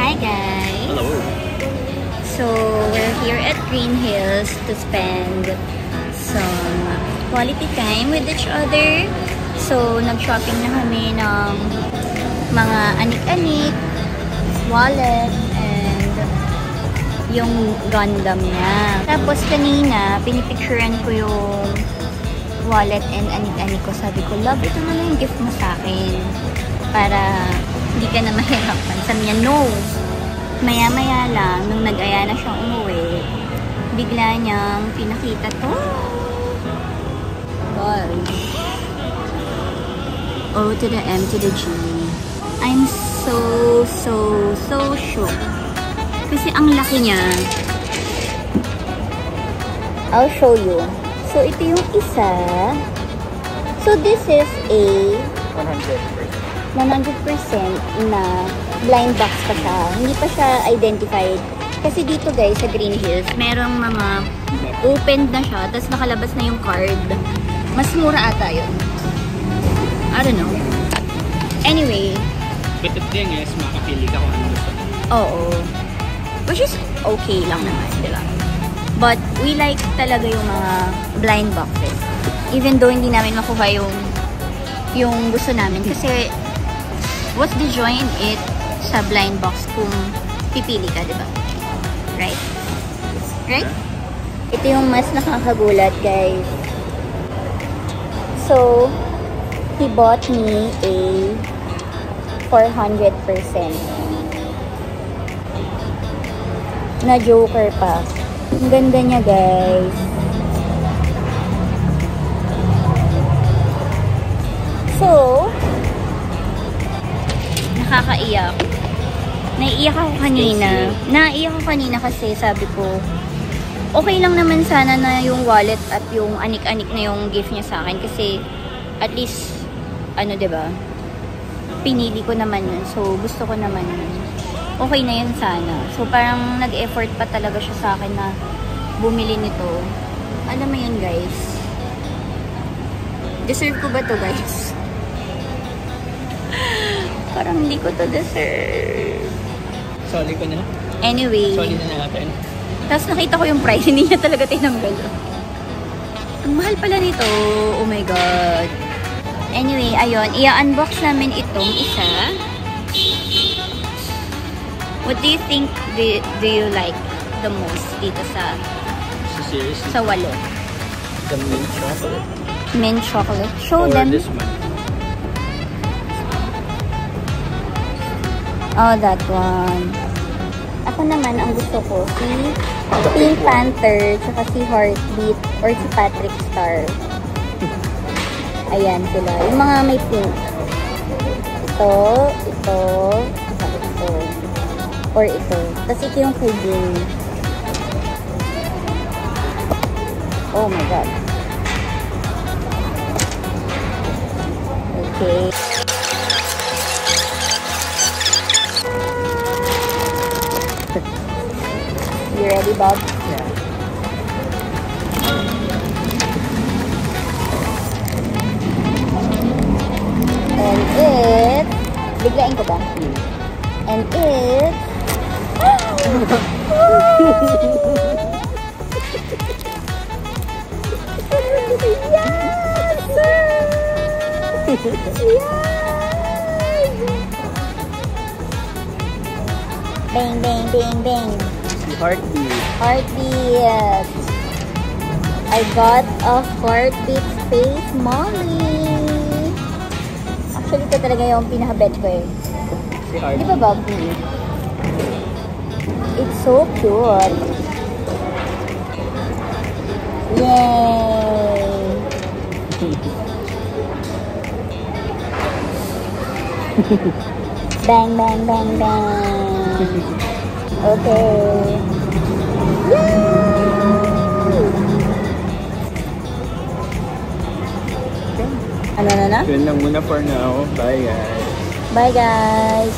Hi guys! Hello! So, we're here at Green Hills to spend some quality time with each other. So, nag-shopping na kami ng mga anik-anik, wallet, and yung Gundam niya. Tapos kanina, pinipicturean ko yung wallet and anik-anik ko. Sabi ko, love, ito na yung gift mo sa akin. Para hindi ka na mahirapan. Sabi niya, no! Maya-maya lang, nung nag-aya na siyang umuwi, bigla niyang pinakita to. Guys. O to the M to the G. I'm so shook. Kasi ang laki niya. I'll show you. So, ito yung isa. So, this is a 100% na blind box pa siya. Hindi pa siya identified. Kasi dito guys, sa Green Hills, merong mga opened na siya, tapos nakalabas na yung card. Mas mura ata yun. I don't know. Anyway. But the thing is, makapili ka kung ano gusto. Oo. Which is okay lang naman, di ba? But we like talaga yung mga blind boxes. Even though hindi namin makuha yung gusto namin. Kasi, what's the joy in it sa blind box kung pipili ka, di ba? Right? Right? Ito yung mas nakakagulat, guys. So, he bought me a 400% na Joker pa. Ang ganda niya, guys. So, nakakaiyak. Naiiyak ako kanina. Naiiyak ako kanina kasi sabi ko, okay lang naman sana na yung wallet at yung anik-anik na yung gift niya sa akin. Kasi, at least, ano, diba? Pinili ko naman yun. So, gusto ko naman yun. Okay na yun sana. So, parang nag-effort pa talaga siya sa akin na bumili nito. Alam mo yun, guys. Deserve ko ba to, guys? Parang hindi ko to deserve. Sorry ko na. Anyway. Sorry na natin. Tapos nakita ko yung price. Hindi niya talaga tinanggal. Ang mahal pala nito. Oh my God. Anyway, ayun. I-unbox namin itong isa. What do you think do you like the most dito sa Series? Sa wallet? The mint chocolate? Mint chocolate. Show or them. This one? Oh, that one. Ako naman, ang gusto ko, si Pink Panther, tsaka si Heartbeat, or si Patrick Star. Ayan sila. Yung mga may pink. Ito, ito, ito. Or ito. Tapos ito yung kay Jane. Oh my God. Okay. You ready, Bob? Yeah. And it... Biglain ko ba? And it... Yes! Bang, bang, bang, bang. Si Heartbeat. Heartbeat. I got a Heartbeat Space Molly. Actually, ito talaga yung pinaka-bet ko eh. Si Heartbeat. Di ba, Bob? It's so cute. Yay! Bang, bang, bang, bang. Okay. Yay! Ano na? Yun lang muna for now. Bye guys. Bye, guys.